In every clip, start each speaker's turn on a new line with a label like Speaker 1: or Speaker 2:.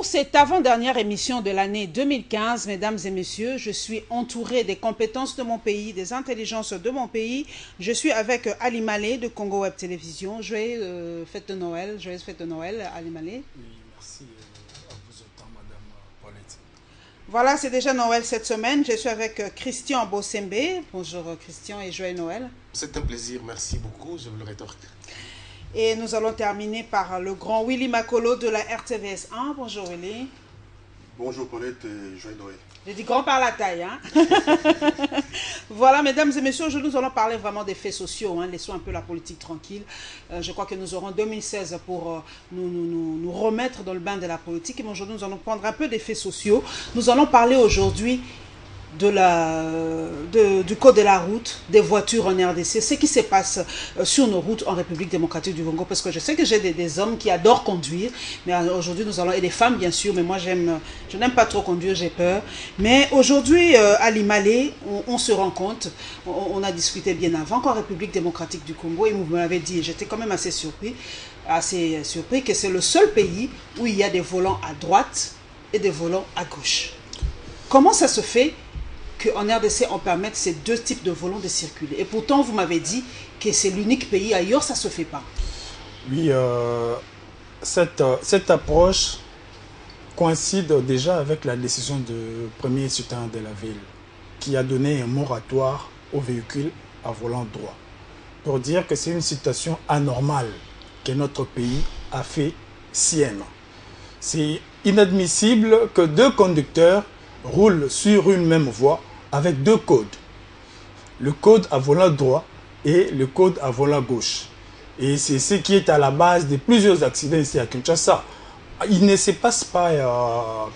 Speaker 1: Pour cette avant-dernière émission de l'année 2015, mesdames et messieurs, je suis entourée des compétences de mon pays, des intelligences de mon pays. Je suis avec Ali Malé de Congo Web Télévision. Joyeuse fête de Noël, Ali Malé.
Speaker 2: Oui, merci à vous autant, Madame Paulette.
Speaker 1: Voilà, c'est déjà Noël cette semaine. Je suis avec Christian Bossembe. Bonjour Christian et joyeux Noël.
Speaker 3: C'est un plaisir, merci beaucoup, je vous le rétorque.
Speaker 1: Et nous allons terminer par le grand Willy Makolo de la RTVS 1. Bonjour Willy.
Speaker 4: Bonjour Paulette et joyeux Noël.
Speaker 1: Je dis grand par la taille. Hein? Voilà, mesdames et messieurs, aujourd'hui nous allons parler vraiment des faits sociaux. Hein? Laissons un peu la politique tranquille. Je crois que nous aurons 2016 pour nous remettre dans le bain de la politique. Et aujourd'hui nous allons prendre un peu des faits sociaux. Nous allons parler aujourd'hui du code de la route, des voitures en RDC, ce qui se passe sur nos routes en République démocratique du Congo, parce que je sais que j'ai des hommes qui adorent conduire, mais aujourd'hui nous allons, et des femmes bien sûr, mais moi je n'aime pas trop conduire, j'ai peur. Mais aujourd'hui, Ali Malé, on se rend compte, on a discuté bien avant qu'en République démocratique du Congo, et vous me l'avez dit, j'étais quand même assez surpris que c'est le seul pays où il y a des volants à droite et des volants à gauche. Comment ça se fait qu'en RDC, on permette ces deux types de volants de circuler? Et pourtant, vous m'avez dit que c'est l'unique pays, ailleurs, ça ne se fait pas.
Speaker 2: Oui, cette approche coïncide déjà avec la décision du premier sultan de la ville, qui a donné un moratoire aux véhicules à volant droit, pour dire que c'est une situation anormale que notre pays a fait sienne. C'est inadmissible que deux conducteurs roulent sur une même voie avec deux codes. Le code à volant droit et le code à volant gauche. Et c'est ce qui est à la base de plusieurs accidents ici à Kinshasa. Il ne se passe pas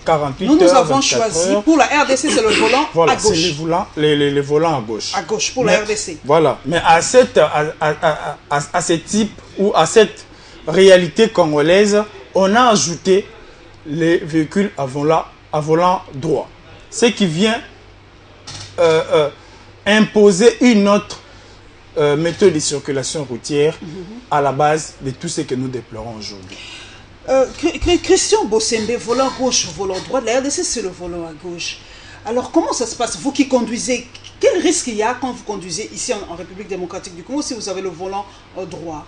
Speaker 2: 48 heures.
Speaker 1: Nous avons choisi, pour la RDC, c'est le volant
Speaker 2: voilà,
Speaker 1: à gauche.
Speaker 2: C'est les volants à gauche.
Speaker 1: À gauche, pour la RDC.
Speaker 2: Voilà. Mais à ce type ou à cette réalité congolaise, on a ajouté les véhicules à volant droit. Ce qui vient imposer une autre méthode de circulation routière à la base de tout ce que nous déplorons aujourd'hui.
Speaker 1: Christian Bossembe, volant gauche, volant droit, la RDC c'est le volant à gauche. Alors comment ça se passe? Vous qui conduisez, quel risque il y a quand vous conduisez ici en République démocratique du Congo si vous avez le volant droit?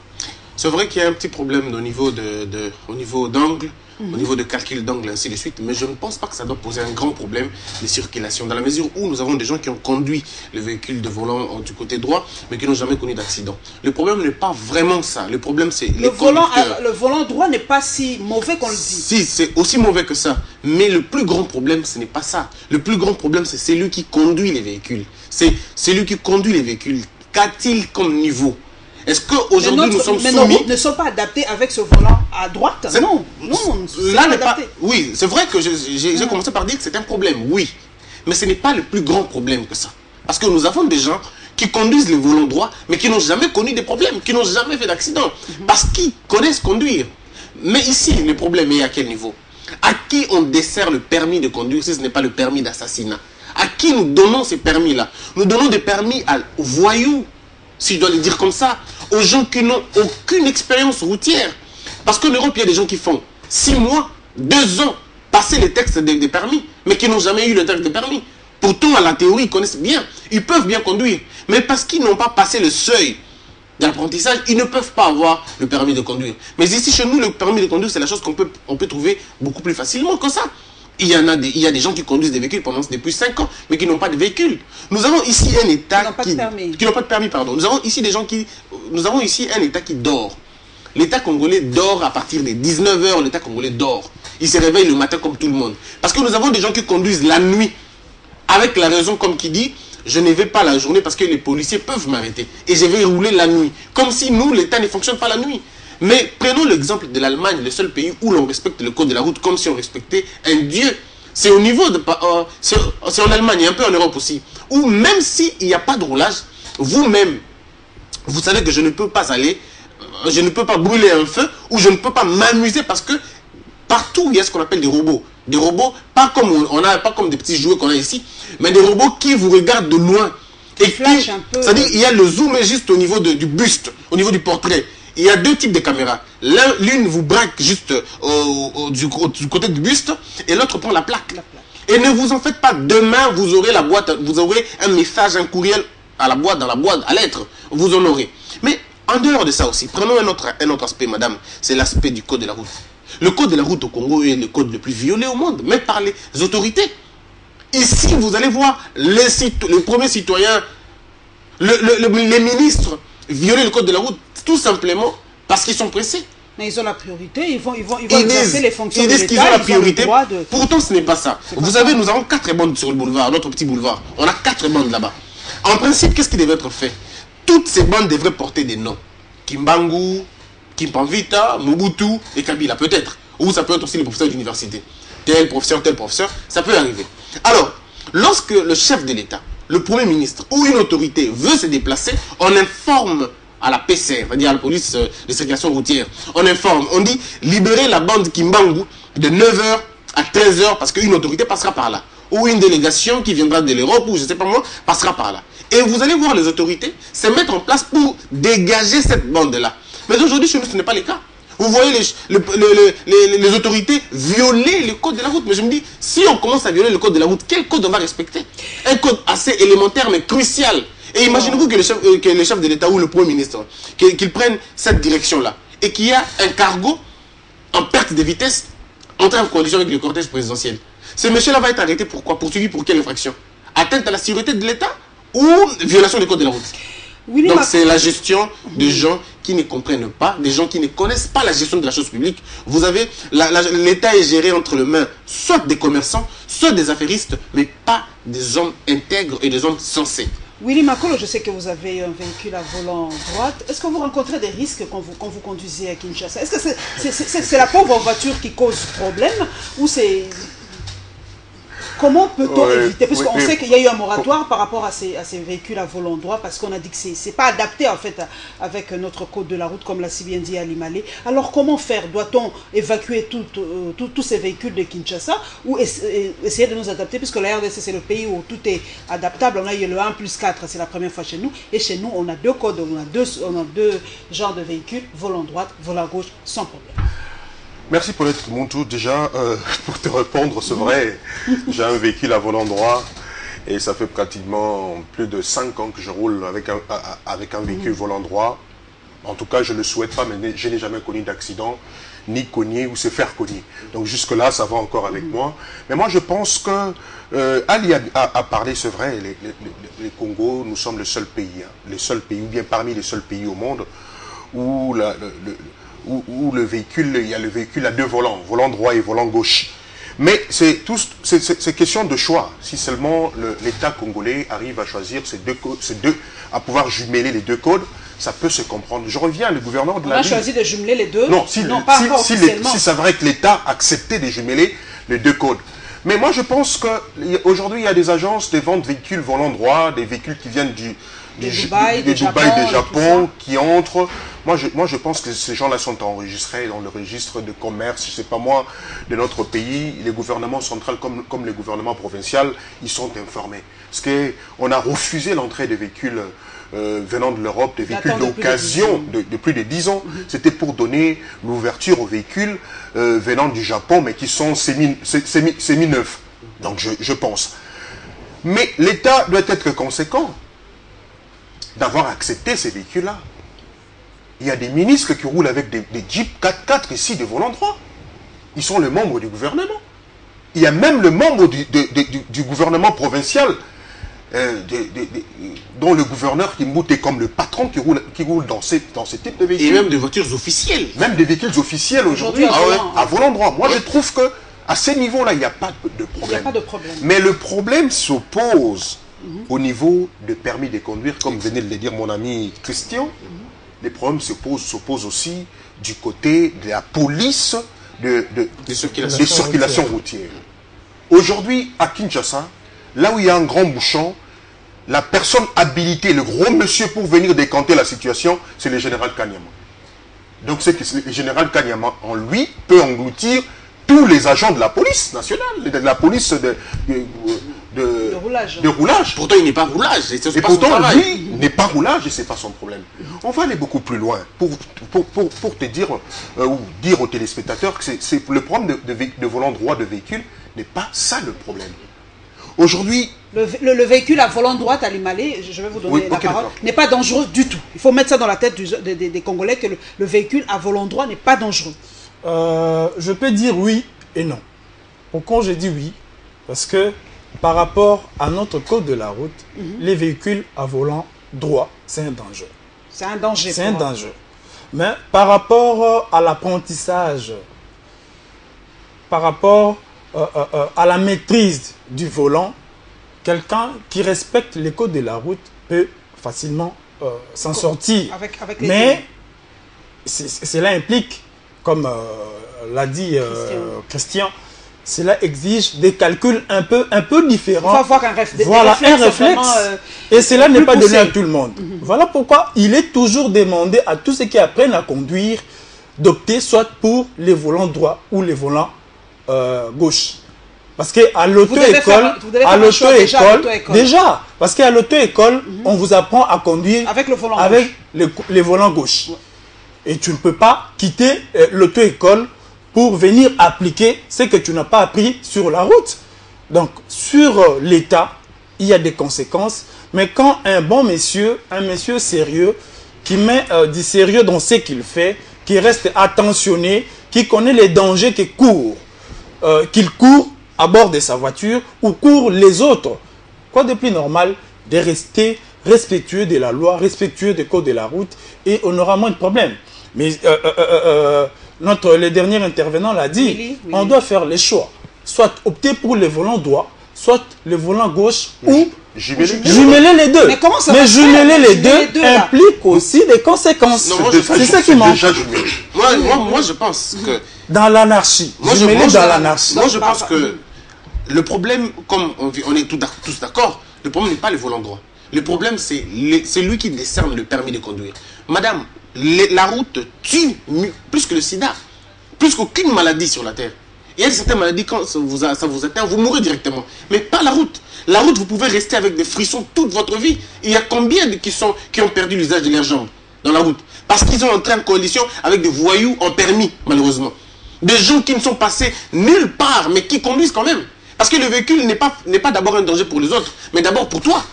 Speaker 3: C'est vrai qu'il y a un petit problème au niveau d'angle, au niveau de calcul d'angle, ainsi de suite, mais je ne pense pas que ça doit poser un grand problème de circulation, dans la mesure où nous avons des gens qui ont conduit le véhicule de volant du côté droit, mais qui n'ont jamais connu d'accident. Le problème n'est pas vraiment ça, le problème c'est les conducteurs.
Speaker 1: Le volant droit n'est pas si mauvais qu'on le dit.
Speaker 3: Si, c'est aussi mauvais que ça, mais le plus grand problème, ce n'est pas ça. Le plus grand problème, c'est celui qui conduit les véhicules. C'est celui qui conduit les véhicules. Qu'a-t-il comme niveau? Est-ce qu'aujourd'hui nous sommes soumis...
Speaker 1: nos routes ne sont pas adaptées avec ce volant à droite? Non,
Speaker 3: là n'est pas... Oui, c'est vrai que j'ai commencé par dire que c'est un problème, oui. Mais ce n'est pas le plus grand problème que ça. Parce que nous avons des gens qui conduisent le volant droit, mais qui n'ont jamais connu des problèmes, qui n'ont jamais fait d'accident. Parce qu'ils connaissent conduire. Mais ici, le problème est à quel niveau? À qui on dessert le permis de conduire si ce n'est pas le permis d'assassinat? À qui nous donnons ces permis-là? Nous donnons des permis aux voyous, si je dois le dire comme ça, aux gens qui n'ont aucune expérience routière. Parce qu'en Europe, il y a des gens qui font 6 mois, 2 ans, passer les textes des permis, mais qui n'ont jamais eu le texte de permis. Pourtant, à la théorie, ils connaissent bien, ils peuvent bien conduire. Mais parce qu'ils n'ont pas passé le seuil d'apprentissage, ils ne peuvent pas avoir le permis de conduire. Mais ici, chez nous, le permis de conduire, c'est la chose qu'on peut trouver beaucoup plus facilement que ça. Il y a des gens qui conduisent des véhicules depuis 5 ans, mais qui n'ont pas de véhicule. Nous avons ici un État qui n'ont pas de permis, pardon. Nous avons ici un État qui dort. L'État congolais dort à partir des 19 h, l'État congolais dort. Il se réveille le matin comme tout le monde. Parce que nous avons des gens qui conduisent la nuit, avec la raison comme qui dit, je ne vais pas la journée parce que les policiers peuvent m'arrêter. Et je vais rouler la nuit. Comme si nous, l'État ne fonctionne pas la nuit. Mais prenons l'exemple de l'Allemagne, le seul pays où l'on respecte le code de la route comme si on respectait un dieu. C'est au niveau de... c'est en Allemagne et un peu en Europe aussi. Où même s'il n'y a pas de roulage, vous-même, vous savez que je ne peux pas aller, je ne peux pas brûler un feu ou je ne peux pas m'amuser parce que partout il y a ce qu'on appelle des robots. Des robots, pas comme des petits jouets qu'on a ici, mais des robots qui vous regardent de loin. Et
Speaker 1: flash un peu.
Speaker 3: C'est-à-dire il y a le zoom juste au niveau du buste, au niveau du portrait. il y a deux types de caméras. L'une vous braque juste du côté du buste et l'autre prend la plaque. Et ne vous en faites pas. Demain, vous aurez la boîte, vous aurez un message, un courriel à la boîte, dans la boîte à lettres. Vous en aurez. Mais en dehors de ça aussi, prenons un autre aspect, madame. C'est l'aspect du code de la route. Le code de la route au Congo est le code le plus violé au monde, même par les autorités. Ici, vous allez voir les premiers citoyens, les ministres violer le code de la route, tout simplement parce qu'ils sont pressés.
Speaker 1: Mais ils ont la priorité, ils vont exercer les fonctions de l'État.
Speaker 3: Ils disent qu'ils ont la priorité.
Speaker 1: De...
Speaker 3: Pourtant, ce n'est pas ça. Vous savez, nous avons 4 bandes sur le boulevard, notre petit boulevard. On a 4 bandes là-bas. En principe, qu'est-ce qui devait être fait? Toutes ces bandes devraient porter des noms. Kimbangu, Kimpanvita, Mobutu et Kabila, peut-être. Ou ça peut être aussi les professeurs d'université. Tel professeur, ça peut arriver. Alors, lorsque le chef de l'État, le Premier ministre ou une autorité veut se déplacer, on informe à la PCR, c'est-à-dire à la police de circulation routière. On informe, on dit libérer la bande Kimbangu de 9h à 13h parce qu'une autorité passera par là. Ou une délégation qui viendra de l'Europe ou je ne sais pas moi, passera par là. Et vous allez voir les autorités se mettre en place pour dégager cette bande-là. Mais aujourd'hui, chez nous, ce n'est pas le cas. Vous voyez les autorités violer le code de la route. Mais je me dis, si on commence à violer le code de la route, quel code on va respecter? Un code assez élémentaire mais crucial. Et imaginez-vous que le chef de l'État ou le Premier ministre, qu'ils prennent cette direction-là. Et qu'il y a un cargo en perte de vitesse entré en collision avec le cortège présidentiel. Ce monsieur-là va être arrêté pour quoi? Poursuivi pour quelle infraction? Atteinte à la sécurité de l'État ou violation du code de la route? Donc c'est la gestion de gens qui ne comprennent pas, des gens qui ne connaissent pas la gestion de la chose publique. Vous avez, l'État est géré entre les mains soit des commerçants, soit des affairistes, mais pas des hommes intègres et des hommes sensés.
Speaker 1: Willy Makolo, je sais que vous avez un véhicule à volant droite. Est-ce que vous rencontrez des risques quand vous conduisez à Kinshasa? Est-ce que c'est la pauvre voiture qui cause problème ou c'est... Comment peut-on éviter? Parce qu'on sait qu'il y a eu un moratoire par rapport à ces véhicules à volant droit, parce qu'on a dit que ce n'est pas adapté en fait avec notre code de la route, comme l'a si bien dit Ali Malé. Alors comment faire? Doit-on évacuer tous ces véhicules de Kinshasa ou essayer de nous adapter? Puisque la RDC c'est le pays où tout est adaptable. On a eu le 1+4, c'est la première fois chez nous. Et chez nous, on a deux codes, on a deux genres de véhicules, volant droite, volant gauche, sans problème.
Speaker 4: Merci Paulette Montou. Déjà, pour te répondre, c'est vrai, j'ai un véhicule à volant droit et ça fait pratiquement plus de 5 ans que je roule avec un véhicule volant droit. En tout cas, je ne le souhaite pas, mais je n'ai jamais connu d'accident, ni cogner ou se faire cogner. Donc jusque-là, ça va encore avec moi. Mais moi, je pense que Ali a parlé, c'est vrai, les Congo, nous sommes le seul pays, ou bien parmi les seuls pays au monde où où le véhicule, il y a le véhicule à 2 volants, volant droit et volant gauche. Mais c'est question de choix. Si seulement l'État congolais arrive à choisir à pouvoir jumeler les 2 codes, ça peut se comprendre. Je reviens, le gouverneur de la ville...
Speaker 1: On a choisi de jumeler les 2?
Speaker 4: Non, si c'est vrai que l'État acceptait de jumeler les 2 codes. Mais moi, je pense qu'aujourd'hui, il y a des agences de vente de véhicules volant droit, des véhicules qui viennent du Dubaï, du Japon, qui entrent. Moi, je pense que ces gens-là sont enregistrés dans le registre de commerce, je ne sais pas moi, de notre pays. Les gouvernements centraux comme les gouvernements provinciaux, ils sont informés. Parce qu'on a refusé l'entrée des véhicules venant de l'Europe, des véhicules d'occasion de plus de 10 ans. C'était pour donner l'ouverture aux véhicules venant du Japon, mais qui sont semi-neufs. Donc je pense. Mais l'État doit être conséquent d'avoir accepté ces véhicules-là. Il y a des ministres qui roulent avec des Jeeps 4x4 ici, de volant droit. Ils sont les membres du gouvernement. Il y a même le membre du gouvernement provincial, dont le gouverneur qui est comme le patron qui roule dans ce type de véhicules.
Speaker 3: Et même des voitures officielles.
Speaker 4: Même des véhicules officiels aujourd'hui à volant droit. Moi, je trouve qu'à ce niveau-là, il n'y a pas de problème.
Speaker 1: Il n'y a pas de problème.
Speaker 4: Mais le problème s'oppose au niveau de permis de conduire, comme venait de le dire mon ami Christian. Les problèmes s'opposent aussi du côté de la police de circulation routière. Aujourd'hui, à Kinshasa, là où il y a un grand bouchon, la personne habilitée, le gros monsieur pour venir décanter la situation, c'est le général Kanyama. Donc c'est que le général Kanyama, en lui, peut engloutir tous les agents de la police nationale, de la police
Speaker 3: roulage. Pourtant, il n'est pas roulage.
Speaker 4: Et pourtant, lui n'est pas roulage et c'est pas son problème. On va aller beaucoup plus loin pour te dire, ou dire aux téléspectateurs que c'est le problème de volant droit de véhicule n'est pas ça le problème. Aujourd'hui...
Speaker 1: Le véhicule à volant droit à Limalé, je vais vous donner la parole, n'est pas dangereux du tout. Il faut mettre ça dans la tête des Congolais que le véhicule à volant droit n'est pas dangereux.
Speaker 2: Je peux dire oui et non. Pourquoi j'ai dit oui? Parce que par rapport à notre code de la route, les véhicules à volant droit, c'est un danger.
Speaker 1: C'est un danger.
Speaker 2: C'est un danger. Mais par rapport à l'apprentissage, par rapport à la maîtrise du volant, quelqu'un qui respecte les codes de la route peut facilement s'en sortir. Mais cela implique, comme l'a dit Christian, cela exige des calculs un peu différents.
Speaker 1: Il faut avoir un réflexe.
Speaker 2: Voilà, un réflexe. Et cela n'est pas donné à tout le monde. Voilà pourquoi il est toujours demandé à tous ceux qui apprennent à conduire d'opter soit pour les volants droits ou les volants gauche. Parce qu'à l'auto-école, déjà, parce qu'à l'auto-école, on vous apprend à conduire
Speaker 1: avec le volant
Speaker 2: les volants gauche. Et tu ne peux pas quitter l'auto-école pour venir appliquer ce que tu n'as pas appris sur la route. Donc, sur l'État, il y a des conséquences. Mais quand un bon monsieur, un monsieur sérieux, qui met du sérieux dans ce qu'il fait, qui reste attentionné, qui connaît les dangers qu'il court à bord de sa voiture ou court les autres, quoi de plus normal de rester respectueux de la loi, respectueux des codes de la route et on aura moins de problèmes. Mais le dernier intervenant l'a dit, on doit faire les choix. Soit opter pour les volants droits, soit le volant gauche ou jumeler les deux. Mais jumeler les deux implique aussi des conséquences. C'est ça qui manque.
Speaker 3: Moi, je pense que...
Speaker 2: Dans l'anarchie. Moi,
Speaker 3: je pense que le problème, comme on est tous d'accord, le problème n'est pas le volant droit. Le problème, c'est lui qui décerne le permis de conduire. Madame, la route tue plus que le sida, plus qu'aucune maladie sur la terre. Il y a certaines maladies, quand ça vous atteint, vous mourrez directement. Mais pas la route. La route, vous pouvez rester avec des frissons toute votre vie. Il y a combien qui ont perdu l'usage de leurs jambes dans la route? Parce qu'ils sont entrés en coalition avec des voyous en permis, malheureusement. Des gens qui ne sont passés nulle part, mais qui conduisent quand même. Parce que le véhicule n'est pas d'abord un danger pour les autres, mais d'abord pour toi.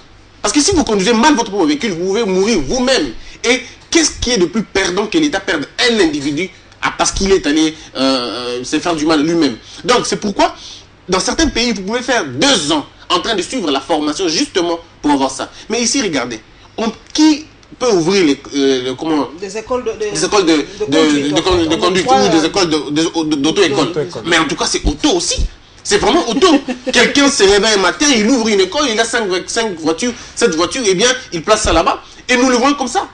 Speaker 3: Parce que si vous conduisez mal votre propre véhicule, vous pouvez mourir vous-même. Et qu'est-ce qui est de plus perdant que l'État perde un individu parce qu'il est allé se faire du mal lui-même? Donc c'est pourquoi, dans certains pays, vous pouvez faire 2 ans en train de suivre la formation justement pour avoir ça. Mais ici, regardez, qui peut ouvrir
Speaker 1: des écoles de
Speaker 3: conduite ou des écoles d'auto-école? Mais en tout cas, c'est auto aussi. C'est vraiment auto. Quelqu'un se réveille un matin, il ouvre une école, il a 7 voitures, et bien, il place ça là-bas. Et nous le voyons comme ça.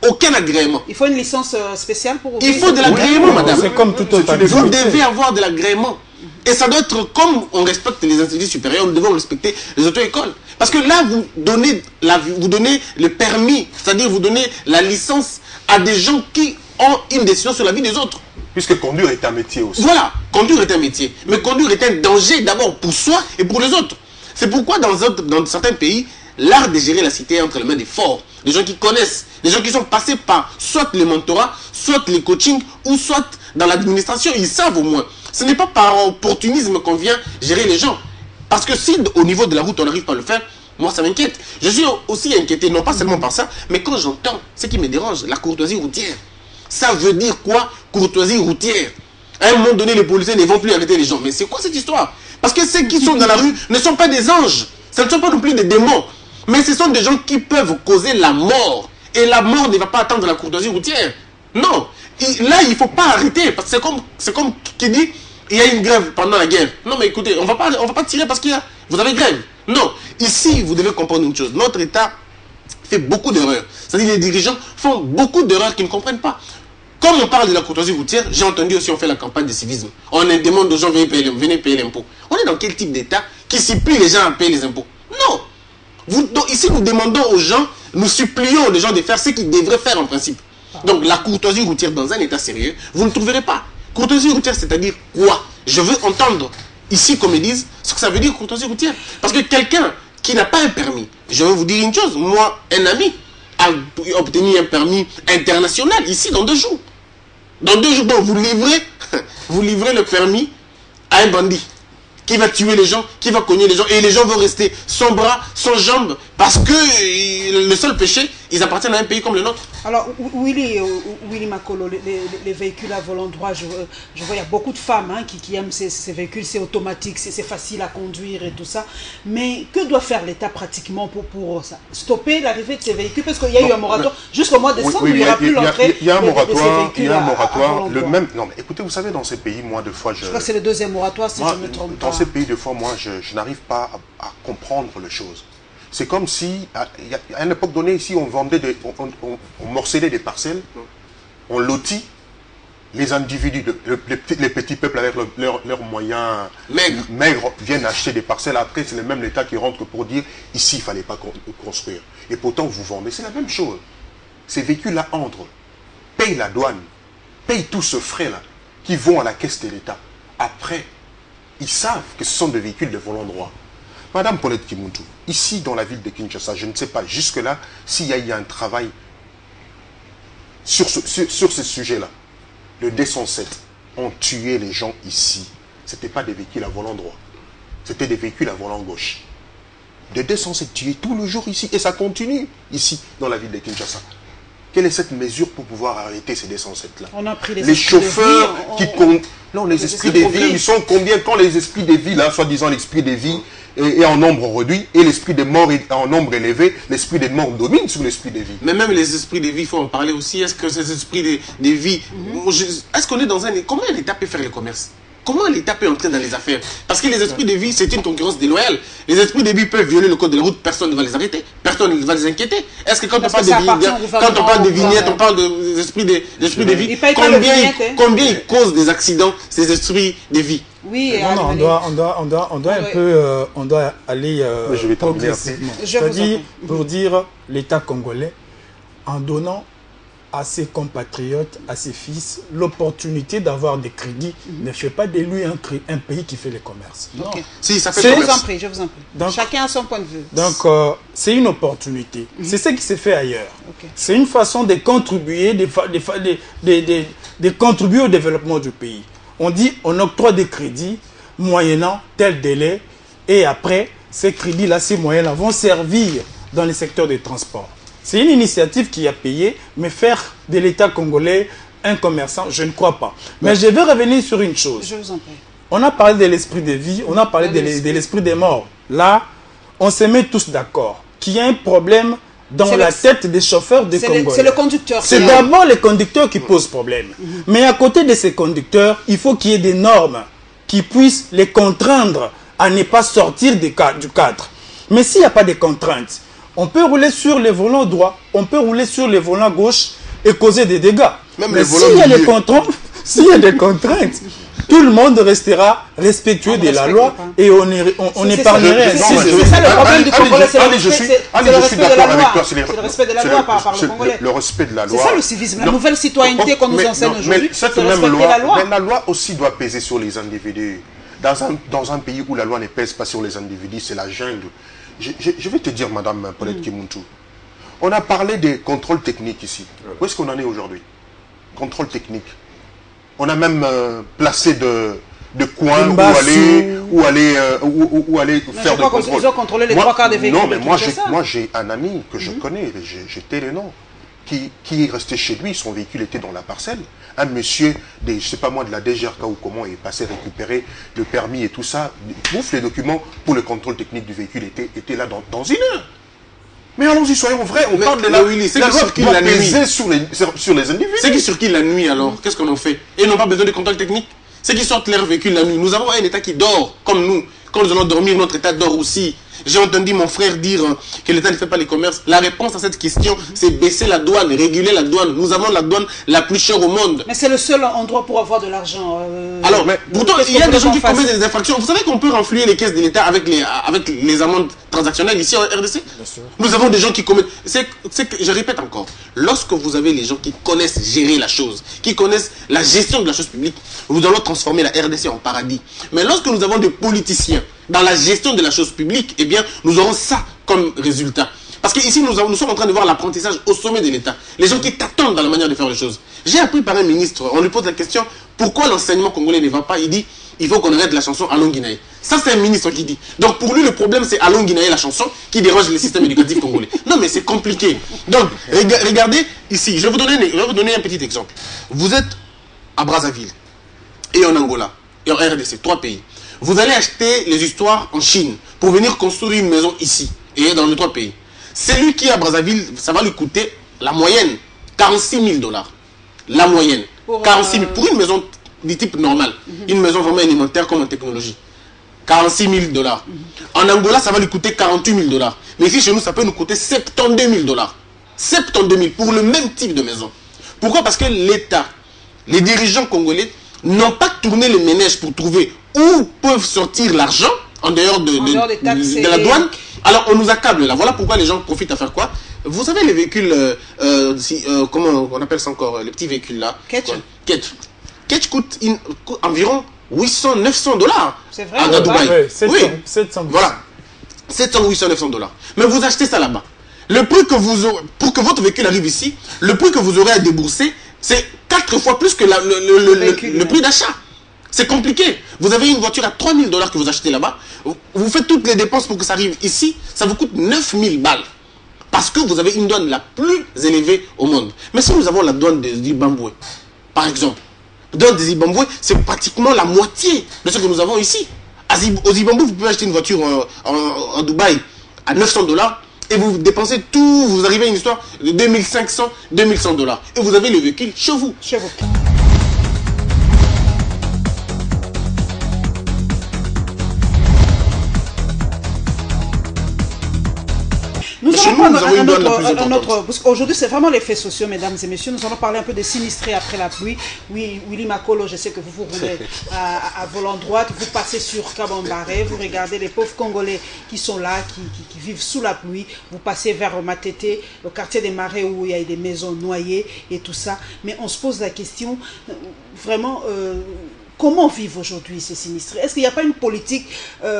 Speaker 3: Aucun agrément.
Speaker 1: Il faut une licence spéciale pour ouvrir.
Speaker 3: Il faut de l'agrément, madame.
Speaker 2: C'est comme tout autre.
Speaker 3: Vous devez avoir de l'agrément. Et ça doit être comme on respecte les instituts supérieurs, nous devons respecter les auto-écoles. Parce que là, vous donnez le permis, c'est-à-dire vous donnez la licence à des gens qui ont une décision sur la vie des autres.
Speaker 4: Puisque conduire est un métier aussi.
Speaker 3: Voilà, conduire est un métier. Mais conduire est un danger d'abord pour soi et pour les autres. C'est pourquoi dans certains pays, l'art de gérer la cité est entre les mains des forts. Des gens qui connaissent, des gens qui sont passés par soit le mentorat, soit les coachings, ou soit dans l'administration. Ils savent au moins. Ce n'est pas par opportunisme qu'on vient gérer les gens. Parce que si au niveau de la route, on n'arrive pas à le faire, moi ça m'inquiète. Je suis aussi inquiété, non pas seulement par ça, mais quand j'entends ce qui me dérange, la courtoisie routière. Ça veut dire quoi, courtoisie routière? À un moment donné, les policiers ne vont plus arrêter les gens. Mais c'est quoi cette histoire? Parce que ceux qui sont dans la rue ne sont pas des anges. Ce ne sont pas non plus des démons. Mais ce sont des gens qui peuvent causer la mort. Et la mort ne va pas attendre la courtoisie routière. Non. Là, il ne faut pas arrêter. Parce que c'est comme qui dit, il y a une grève pendant la guerre. Non, mais écoutez, on va pas tirer parce vous avez grève. Non. Ici, vous devez comprendre une chose. Notre État fait beaucoup d'erreurs. C'est-à-dire les dirigeants font beaucoup d'erreurs qu'ils ne comprennent pas. Comme on parle de la courtoisie routière, j'ai entendu aussi on fait la campagne de civisme. On demande aux gens venez payer l'impôt. On est dans quel type d'État qui supplie les gens à payer les impôts? Non. Donc ici, nous demandons aux gens, nous supplions les gens de faire ce qu'ils devraient faire en principe. Donc la courtoisie routière dans un État sérieux, vous ne trouverez pas. Courtoisie routière, c'est-à-dire quoi? Je veux entendre. ici, comme ils disent, ce que ça veut dire courtoisie routière. Parce que quelqu'un qui n'a pas un permis, je vais vous dire une chose, moi, un ami a obtenu un permis international ici dans 2 jours. Dans 2 jours, donc vous livrez le permis à un bandit qui va tuer les gens, qui va cogner les gens, et les gens vont rester sans bras, sans jambes, parce que le seul péché, ils appartiennent à un pays comme le nôtre.
Speaker 1: Alors, Willy Makolo, les véhicules à volant droit, je vois, il y a beaucoup de femmes hein, qui aiment ces véhicules, c'est automatique, c'est facile à conduire et tout ça. Mais que doit faire l'État pratiquement pour ça? Stopper l'arrivée de ces véhicules? Parce qu'il y a eu un moratoire. Jusqu'au mois de décembre, il n'y aura plus l'entrée
Speaker 4: il y a un moratoire, il y a un moratoire. Le même. Non, mais écoutez, vous savez, dans ces pays, moi, deux fois,
Speaker 1: je crois que c'est le 2e moratoire, si je me trompe pas.
Speaker 4: Dans ces pays, deux fois, moi, je n'arrive pas à comprendre les choses. C'est comme si, à une époque donnée, ici, on vendait on morcelait des parcelles, on lotit les individus, les petits peuples avec leurs moyens maigres viennent acheter des parcelles. Après, c'est le même l'État qui rentre pour dire, ici, il ne fallait pas construire. Et pourtant, vous vendez. C'est la même chose. Ces véhicules-là entrent, payent la douane, payent tout ce frais-là, qui vont à la caisse de l'État. Après, ils savent que ce sont des véhicules de volant droit. Madame Paulette Kimuntu, ici dans la ville de Kinshasa, je ne sais pas jusque-là s'il y a eu un travail sur ce sujet-là. Le D107 ont tué les gens ici. Ce n'était pas des véhicules à volant droit. C'était des véhicules à volant gauche. Le D107 tués tous les jours ici. Et ça continue ici dans la ville de Kinshasa. Quelle est cette mesure pour pouvoir arrêter ces D107-là?
Speaker 1: On a pris
Speaker 4: les chauffeurs qui comptent. Non, les esprits des villes, ils sont combien? Quand les esprits des villes, soi-disant l'esprit des villes, est en nombre réduit, et l'esprit des morts est en nombre élevé, l'esprit des morts domine sur l'esprit des vies.
Speaker 3: Mais même les esprits des vies, il faut en parler aussi. Est-ce que ces esprits des vies, est-ce qu'on est dans un... Comment l'État peut faire le commerce? Comment l'État peut entrer dans les affaires? Parce que les esprits de vie, c'est une concurrence déloyale. Les esprits de vie peuvent violer le code de la route, personne ne va les arrêter, personne ne va les inquiéter. Est-ce que quand on parle de vignettes, on parle des esprits de vie, combien ils causent des accidents, ces esprits de vie?
Speaker 1: Oui,
Speaker 2: on doit aller progressivement. C'est-à-dire, pour dire l'État congolais, en donnant à ses compatriotes, à ses fils, l'opportunité d'avoir des crédits, ne fait pas de lui un pays qui fait le commerce. Non.
Speaker 3: Okay. Si, ça fait
Speaker 1: je vous en prie. Donc, chacun a son point de vue.
Speaker 2: Donc, c'est une opportunité. C'est ce qui s'est fait ailleurs. C'est une façon de contribuer, de contribuer au développement du pays. On dit, on octroie des crédits moyennant tel délai, et après, ces crédits-là, ces moyens-là vont servir dans le secteur des transports. C'est une initiative qui a payé, mais faire de l'État congolais un commerçant, je ne crois pas. Mais je vais revenir sur une chose.
Speaker 1: Je vous en prie.
Speaker 2: On a parlé de l'esprit de vie, on a parlé de l'esprit des morts. Là, on se met tous d'accord qu'il y a un problème dans la tête des chauffeurs des Congolais.
Speaker 1: C'est le conducteur.
Speaker 2: C'est d'abord les conducteurs qui posent problème. Mais à côté de ces conducteurs, il faut qu'il y ait des normes qui puissent les contraindre à ne pas sortir du cadre. Mais s'il n'y a pas de contraintes, on peut rouler sur les volants droits, on peut rouler sur les volants gauche et causer des dégâts. Mais s'il y a des contraintes, tout le monde restera respectueux de la loi et on épargnerait.
Speaker 1: C'est ça le problème du Congolais, c'est le respect de la loi. C'est le respect de la loi par le Congolais.
Speaker 4: Le respect de la loi.
Speaker 1: C'est ça le civisme, la nouvelle citoyenneté qu'on nous enseigne aujourd'hui.
Speaker 4: Cette même loi, mais la loi aussi doit peser sur les individus. Dans un pays où la loi ne pèse pas sur les individus, c'est la jungle. Je vais te dire, Madame Paulette Kimuntu, on a parlé des contrôles techniques ici. Où est-ce qu'on en est aujourd'hui? Contrôle technique. On a même placé de coins où aller faire des contrôles.
Speaker 1: Ils ont contrôlé les 3 quarts des véhicules.
Speaker 4: Non, mais moi j'ai un ami que je connais, j'ai tais le nom, qui est resté chez lui, son véhicule était dans la parcelle. Un monsieur, je ne sais pas moi, de la DGRK ou comment, est passé récupérer le permis et tout ça. Pouf, les documents pour le contrôle technique du véhicule étaient là dans 1 heure. Mais allons-y, soyons vrais, on parle de la loi.
Speaker 3: C'est qui circule la nuit
Speaker 4: sur les individus.
Speaker 3: C'est qui circule la nuit alors? Qu'est-ce qu'on en fait? Et ils n'ont pas besoin de contrôle technique. C'est qui sortent leur véhicule la nuit. Nous avons un État qui dort, comme nous. Quand nous allons dormir, notre État dort aussi. J'ai entendu mon frère dire que l'État ne fait pas les commerces. La réponse à cette question, c'est baisser la douane, réguler la douane. Nous avons la douane la plus chère au monde.
Speaker 1: Mais c'est le seul endroit pour avoir de l'argent.
Speaker 3: Alors, mais pourtant, il y a des gens qui commettent des infractions. Vous savez qu'on peut renflouer les caisses de l'État avec les amendes transactionnelles ici en RDC. Nous avons des gens qui commettent... je répète encore, lorsque vous avez les gens qui connaissent gérer la chose, qui connaissent la gestion de la chose publique, nous allons transformer la RDC en paradis. Mais lorsque nous avons des politiciens dans la gestion de la chose publique, eh bien, nous aurons ça comme résultat. Parce qu'ici, nous sommes en train de voir l'apprentissage au sommet de l'État. Les gens qui t'attendent dans la manière de faire les choses. J'ai appris par un ministre, on lui pose la question, pourquoi l'enseignement congolais ne va pas? Il dit, il faut qu'on arrête la chanson Allons Guinaï. Ça, c'est un ministre qui dit. Donc, pour lui, le problème, c'est Allons Guinaï, la chanson, qui dérange le système éducatif congolais. Non, mais c'est compliqué. Donc, regardez ici, je vais vous donner un petit exemple. Vous êtes à Brazzaville, et en Angola, et en RDC, 3 pays. Vous allez acheter les histoires en Chine pour venir construire une maison ici, et dans les 3 pays. Celui qui est à Brazzaville, ça va lui coûter la moyenne, 46 000 $. La moyenne. 46 000 pour une maison du type normal. Une maison vraiment élémentaire comme en technologie. 46 000 $. En Angola, ça va lui coûter 48 000 $. Mais ici, chez nous, ça peut nous coûter 72 000 $. 72 000 pour le même type de maison. Pourquoi? Parce que l'État, les dirigeants congolais n'ont pas tourné les ménages pour trouver où peuvent sortir l'argent en dehors de la douane. Alors on nous accable là. Voilà pourquoi les gens profitent à faire quoi? Vous savez les véhicules, comment on appelle ça encore, les petits véhicules là? Ketch coûte environ 800-900 $.
Speaker 1: C'est vrai?
Speaker 3: À Dubaï.
Speaker 2: Ouais, 700,
Speaker 3: oui.
Speaker 2: 700.
Speaker 3: Voilà. 700, 800, 900 $. Mais vous achetez ça là-bas. Le prix que vous aurez, pour que votre véhicule arrive ici, le prix que vous aurez à débourser, c'est 4 fois plus que le prix d'achat. C'est compliqué. Vous avez une voiture à 3 000 $ que vous achetez là-bas. Vous faites toutes les dépenses pour que ça arrive ici. Ça vous coûte 9 000 balles. Parce que vous avez une douane la plus élevée au monde. Mais si nous avons la douane de Zimbabwe, par exemple, la douane de Zimbabwe, c'est pratiquement la moitié de ce que nous avons ici. Au Zimbabwe, vous pouvez acheter une voiture en Dubaï à 900 $ et vous dépensez tout. Vous arrivez à une histoire de 2500, 2100 $. Et vous avez le véhicule chez vous.
Speaker 1: Chez vous. Nous allons prendre un autre, parce qu'aujourd'hui c'est vraiment les faits sociaux, mesdames et messieurs. Nous allons parler un peu des sinistrés après la pluie. Oui, Willy Makolo, je sais que vous roulez à volant droite, vous passez sur Kabambaré, vous regardez les pauvres Congolais qui sont là, qui vivent sous la pluie. Vous passez vers Matete, le quartier des Marais où il y a des maisons noyées et tout ça. Mais on se pose la question, vraiment... comment vivent aujourd'hui ces sinistrés? Est-ce qu'il n'y a pas une politique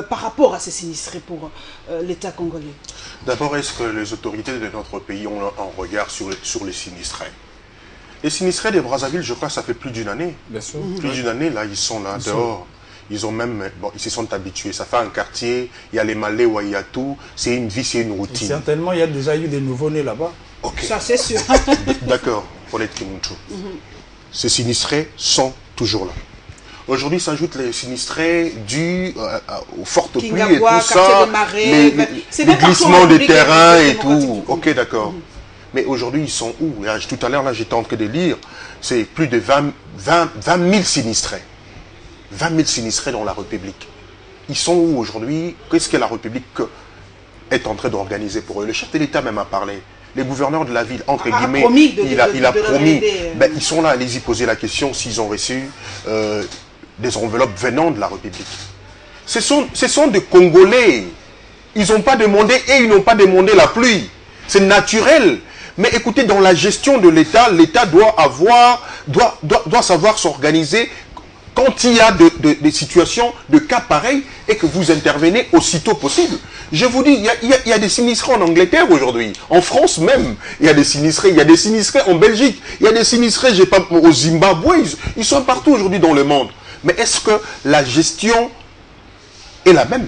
Speaker 1: par rapport à ces sinistrés pour l'État congolais?
Speaker 4: D'abord, est-ce que les autorités de notre pays ont un regard sur les sinistrés? Les sinistrés de Brazzaville, je crois que ça fait plus d'une année.
Speaker 2: Bien sûr.
Speaker 4: Plus d'une année, là, ils sont là, dehors. Ils ont même, bon, ils se sont habitués. Ça fait un quartier, il y a les Maléwa, il y a tout. C'est une vie, c'est une routine.
Speaker 2: Et certainement, il y a déjà eu des nouveaux-nés là-bas.
Speaker 4: Okay.
Speaker 1: Ça, c'est sûr.
Speaker 4: D'accord, Paulette Kimunchu. Ces sinistrés sont toujours là. Aujourd'hui, s'ajoutent les sinistrés dus aux fortes pluies et tout ça, les glissements des terrains et tout. Ok, d'accord. Mais aujourd'hui, ils sont où? Tout à l'heure, là, j'étais en train de lire, c'est plus de 20 000 sinistrés. 20 000 sinistrés dans la République. Ils sont où aujourd'hui? Qu'est-ce que la République est en train d'organiser pour eux? Le chef de l'État même a parlé. Les gouverneurs de la ville, entre guillemets, il a promis. Ben, ils sont là, allez-y poser la question s'ils ont reçu des enveloppes venant de la République. Ce sont des Congolais. Ils n'ont pas demandé et ils n'ont pas demandé la pluie. C'est naturel. Mais écoutez, dans la gestion de l'État, l'État doit savoir s'organiser quand il y a des situations, de cas pareils, et que vous intervenez aussitôt possible. Je vous dis, il y a des sinistrés en Angleterre aujourd'hui, en France même, il y a des sinistrés en Belgique, il y a des sinistrés, je sais pas, au Zimbabwe, ils sont partout aujourd'hui dans le monde. Mais est-ce que la gestion est la même?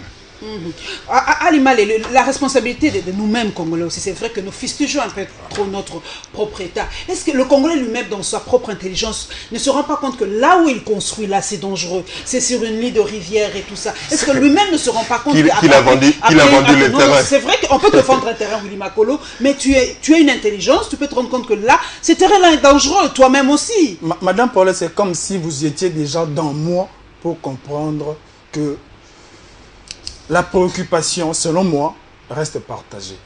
Speaker 1: Alima, la responsabilité de nous-mêmes Congolais aussi, c'est vrai que nous fustigeons un peu trop notre propre État. Est-ce que le Congolais lui-même, dans sa propre intelligence, ne se rend pas compte que là où il construit, là, c'est dangereux, c'est sur une ligne de rivière et tout ça? Est-ce que lui-même ne se rend pas compte
Speaker 4: qu'il a vendu le terrain?
Speaker 1: C'est vrai qu'on peut te vendre un terrain, Willy Makolo, mais tu as une intelligence, tu peux te rendre compte que là, ce terrain-là est dangereux, toi-même aussi.
Speaker 2: Madame Paulette, c'est comme si vous étiez déjà dans moi pour comprendre que la préoccupation, selon moi, reste partagée.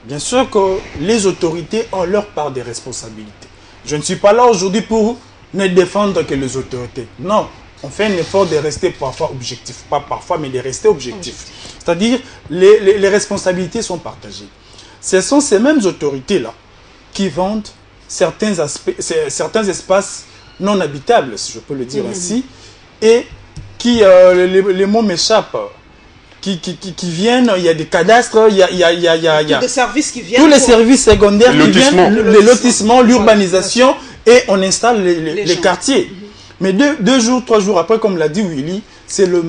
Speaker 2: Bien sûr que les autorités ont leur part des responsabilités. Je ne suis pas là aujourd'hui pour ne défendre que les autorités. Non, on fait un effort de rester parfois objectif. Pas parfois, mais de rester objectif. C'est-à-dire, les responsabilités sont partagées. Ce sont ces mêmes autorités-là qui vendent certains espaces non habitables, si je peux le dire ainsi, et qui, les mots m'échappent, qui viennent, il y a des cadastres, il y a
Speaker 1: des services qui viennent.
Speaker 2: Tous les services secondaires qui viennent, le lotissement, l'urbanisation, et on installe les quartiers. Mais 2 jours, 3 jours après, comme l'a dit Willy, c'est les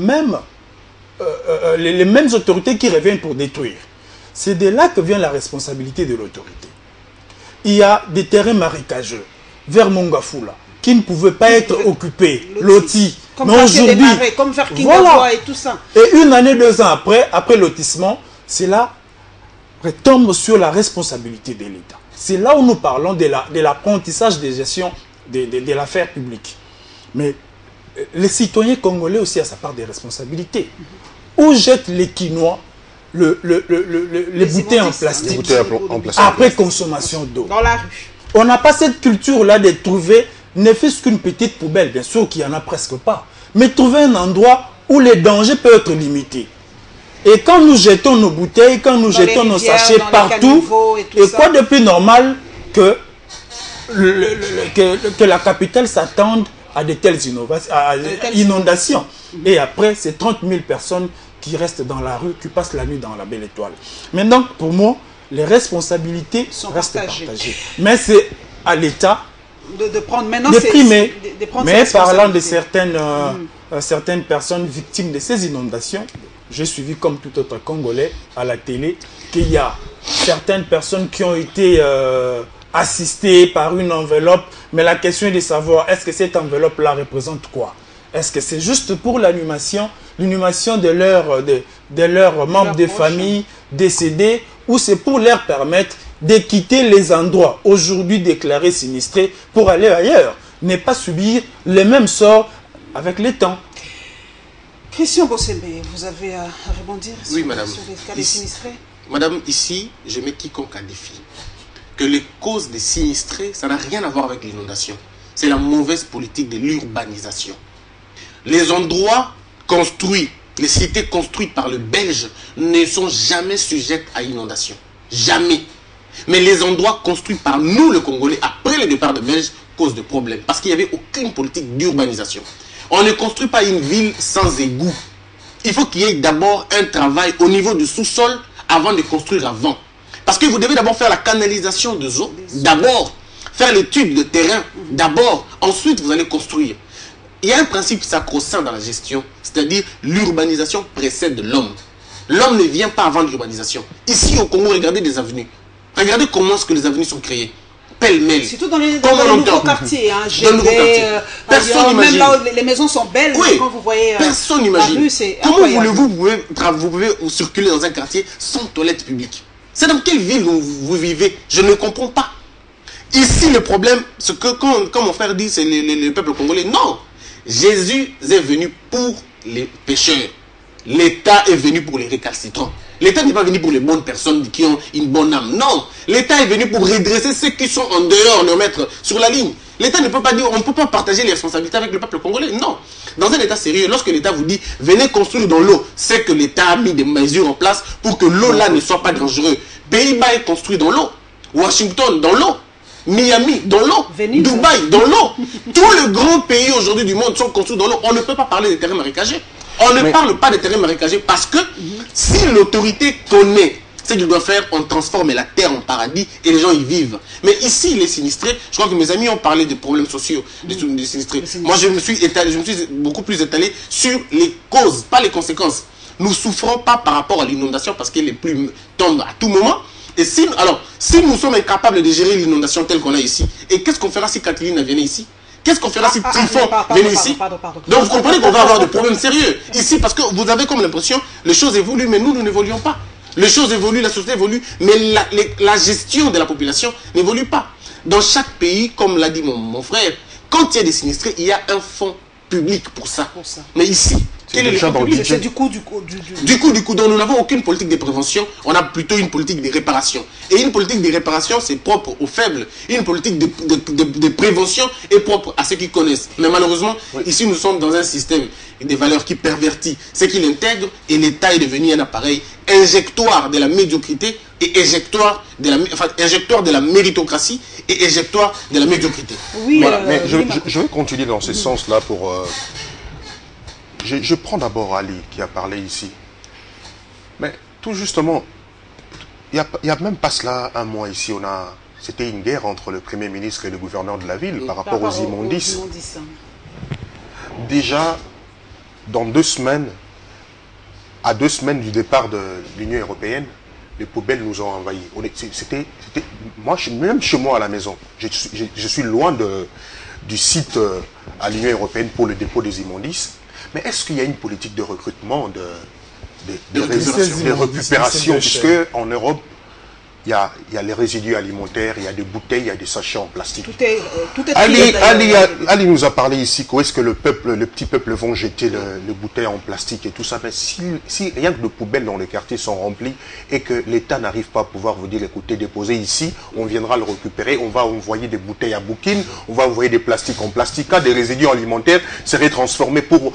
Speaker 2: mêmes autorités qui reviennent pour détruire. C'est de là que vient la responsabilité de l'autorité. Il y a des terrains marécageux vers Mongafula qui ne pouvaient pas être occupés, lotis. Mais aujourd'hui,
Speaker 1: comme vers Kingawa et tout ça.
Speaker 2: Et 1 année, 2 ans après lotissement, cela retombe sur la responsabilité de l'État. C'est là où nous parlons de l'apprentissage de gestion de l'affaire publique. Mais les citoyens congolais aussi ont sa part de responsabilité. Où jettent les Quinois les bouteilles en plastique après consommation d'eau?
Speaker 1: Dans la rue.
Speaker 2: On n'a pas cette culture-là de trouver, ne fût-ce qu'une petite poubelle, bien sûr qu'il n'y en a presque pas, mais trouver un endroit où les dangers peuvent être limités. Et quand nous jetons nos bouteilles, quand nous jetons nos sachets partout, et quoi de plus normal que la capitale s'attende à de telles inondations. Et après, c'est 30 000 personnes qui restent dans la rue, qui passent la nuit dans la belle étoile. Maintenant, pour moi, les responsabilités restent partagées. Mais c'est à l'État
Speaker 1: de prendre maintenant
Speaker 2: de prendre mais parlant de certaines personnes victimes de ces inondations, j'ai suivi comme tout autre Congolais à la télé qu'il y a certaines personnes qui ont été assistées par une enveloppe, mais la question est de savoir est-ce que cette enveloppe-là représente quoi? Est-ce que c'est juste pour l'animation de leurs membres de famille décédés, ou c'est pour leur permettre de quitter les endroits aujourd'hui déclarés sinistrés pour aller ailleurs, ne pas subir les mêmes sorts avec le temps?
Speaker 1: Christian Bossembe, vous avez à rebondir sur les cas des sinistrés?
Speaker 3: Madame, ici, je mets quiconque à défi. Que les causes des sinistrés, ça n'a rien à voir avec l'inondation. C'est la mauvaise politique de l'urbanisation. Les endroits construits, les cités construites par le Belge ne sont jamais sujettes à inondation. Jamais. Mais les endroits construits par nous, le Congolais, après le départ de Belge, causent de problèmes. Parce qu'il n'y avait aucune politique d'urbanisation. On ne construit pas une ville sans égout. Il faut qu'il y ait d'abord un travail au niveau du sous-sol avant de construire avant. Parce que vous devez d'abord faire la canalisation des eaux, d'abord faire l'étude de terrain, d'abord, ensuite vous allez construire. Il y a un principe sacro-saint dans la gestion, c'est-à-dire l'urbanisation précède l'homme. L'homme ne vient pas avant l'urbanisation. Ici au Congo, regardez des avenues. Regardez comment est-ce que les avenues sont créées. Pêle-mêle.
Speaker 1: Surtout dans les nouveaux quartiers. Personne n'imagine. Même là où les maisons sont belles,
Speaker 3: oui,
Speaker 1: quand vous voyez
Speaker 3: personne n'imagine.
Speaker 1: La rue, c'est
Speaker 3: comment vous pouvez circuler dans un quartier sans toilette publique? C'est dans quelle ville vous vivez? Je ne comprends pas. Ici, le problème, c'est que quand mon frère dit c'est le peuple congolais, non. Jésus est venu pour les pécheurs. L'État est venu pour les récalcitrants. L'État n'est pas venu pour les bonnes personnes qui ont une bonne âme. Non. L'État est venu pour redresser ceux qui sont en dehors, les mettre sur la ligne. L'État ne peut pas dire, on ne peut pas partager les responsabilités avec le peuple congolais. Non. Dans un État sérieux, lorsque l'État vous dit, venez construire dans l'eau, c'est que l'État a mis des mesures en place pour que l'eau là ne soit pas dangereuse. Pays-Bas est construit dans l'eau. Washington, dans l'eau. Miami, dans l'eau. Dubaï, dans l'eau. Tous les grands pays aujourd'hui du monde sont construits dans l'eau. On ne peut pas parler des terrains marécagés. On ne parle pas des terrains marécagés parce que si l'autorité connaît ce qu'il doit faire, on transforme la terre en paradis et les gens y vivent. Mais ici, les sinistrés, je crois que mes amis ont parlé des problèmes sociaux des sinistrés. Moi, je me suis beaucoup plus étalé sur les causes, pas les conséquences. Nous souffrons pas par rapport à l'inondation parce que les pluies tombent à tout moment. Et si nous sommes incapables de gérer l'inondation telle qu'on a ici, et qu'est-ce qu'on fera si Catherine venait ici? Qu'est-ce qu'on fera si Trifon venait ici? Donc vous comprenez qu'on va avoir des problèmes sérieux ici parce que vous avez comme l'impression les choses évoluent, mais nous n'évoluons pas. Les choses évoluent, la société évolue, mais la gestion de la population n'évolue pas. Dans chaque pays, comme l'a dit mon frère, quand il y a des sinistrés, il y a un fonds public pour ça. Mais ici, Quel est le public? C'est du coup, donc nous n'avons aucune politique de prévention, on a plutôt une politique de réparation. Et une politique de réparation, c'est propre aux faibles. Une politique de prévention est propre à ceux qui connaissent. Mais malheureusement, ici nous sommes dans un système des valeurs qui pervertit ce qu'il intègre, et l'État est devenu un appareil injectoire de la médiocrité et injectoire de la méritocratie et injectoire de la médiocrité.
Speaker 4: Oui, voilà. Mais je vais continuer dans ce sens-là pour... Je prends d'abord Ali qui a parlé ici. Mais tout justement, il n'y a même pas cela un mois ici, c'était une guerre entre le Premier ministre et le gouverneur de la ville par rapport aux immondices. Déjà, dans 2 semaines, à 2 semaines du départ de l'Union européenne, les poubelles nous ont envahis. Même chez moi à la maison, je suis loin du site à l'Union européenne pour le dépôt des immondices. Mais est-ce qu'il y a une politique de recrutement, de récupération? Puisque en Europe, il y a les résidus alimentaires, il y a des bouteilles, il y a des sachets en plastique.
Speaker 1: Tout est
Speaker 4: Ali nous a parlé ici qu'où est-ce que le petit peuple vont jeter les bouteilles en plastique et tout ça. Mais si rien que de poubelles dans les quartiers sont remplies et que l'État n'arrive pas à pouvoir vous dire, écoutez, déposez ici, on viendra le récupérer, on va envoyer des bouteilles à Boukine, on va envoyer des plastiques en plastique, des résidus alimentaires seraient transformés pour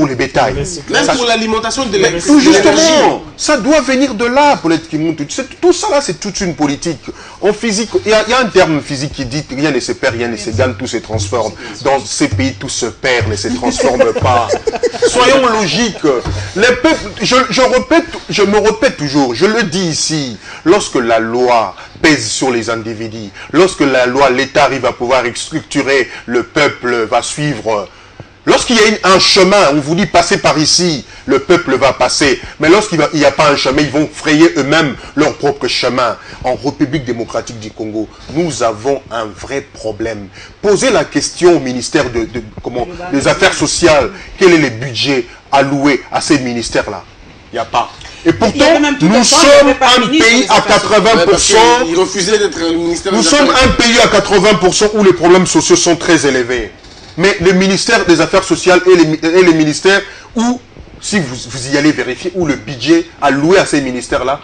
Speaker 4: les bétails.
Speaker 3: Même pour l'alimentation de l'énergie.
Speaker 4: Tout justement, ça doit venir de là, Paulette Kimoutou. Tout ça là, c'est toute une politique. En physique, il y a un terme physique qui dit rien ne se perd, rien ne se gagne, tout se transforme. Dans ces pays, tout se perd, ne se transforme pas. Soyons logiques. Les peuples, je me répète toujours, je le dis ici, lorsque la loi pèse sur les individus, lorsque l'État arrive à pouvoir structurer, le peuple va suivre. Lorsqu'il y a un chemin, on vous dit passez par ici, le peuple va passer. Mais lorsqu'il n'y a pas un chemin, ils vont frayer eux-mêmes leur propre chemin. En République démocratique du Congo, nous avons un vrai problème. Posez la question au ministère des Affaires sociales. Quel est le budget alloué à ces ministères-là? Il n'y a pas. Et pourtant, nous sommes un pays à 80%.
Speaker 3: Ils refusaient d'être le ministère.
Speaker 4: Nous sommes un pays à 80% où les problèmes sociaux sont très élevés. Mais le ministère des Affaires sociales et les ministères où, si vous y allez vérifier, où le budget alloué à ces ministères-là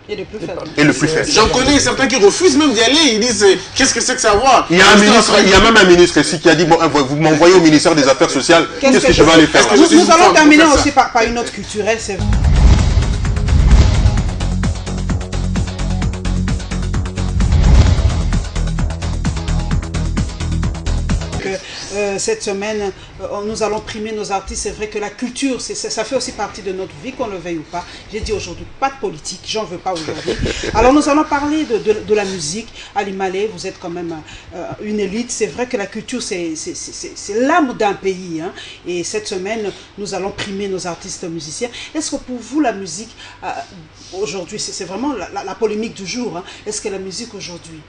Speaker 4: est le plus faible.
Speaker 3: J'en connais certains qui refusent même d'y aller. Ils disent, qu'est-ce que c'est que ça va?
Speaker 4: Il y a même un ministre ici qui a dit, bon, vous m'envoyez au ministère des Affaires sociales, qu'est-ce que je vais aller faire?
Speaker 1: Nous allons terminer aussi par une note culturelle, c'est vrai. Cette semaine, nous allons primer nos artistes. C'est vrai que la culture, ça fait aussi partie de notre vie, qu'on le veuille ou pas. J'ai dit aujourd'hui, pas de politique, j'en veux pas aujourd'hui. Alors nous allons parler de la musique. Ali Malé, vous êtes quand même une élite. C'est vrai que la culture, c'est l'âme d'un pays. Hein. Et cette semaine, nous allons primer nos artistes musiciens. Est-ce que pour vous, la musique, aujourd'hui, c'est vraiment la polémique du jour. Hein. Est-ce que la musique aujourd'hui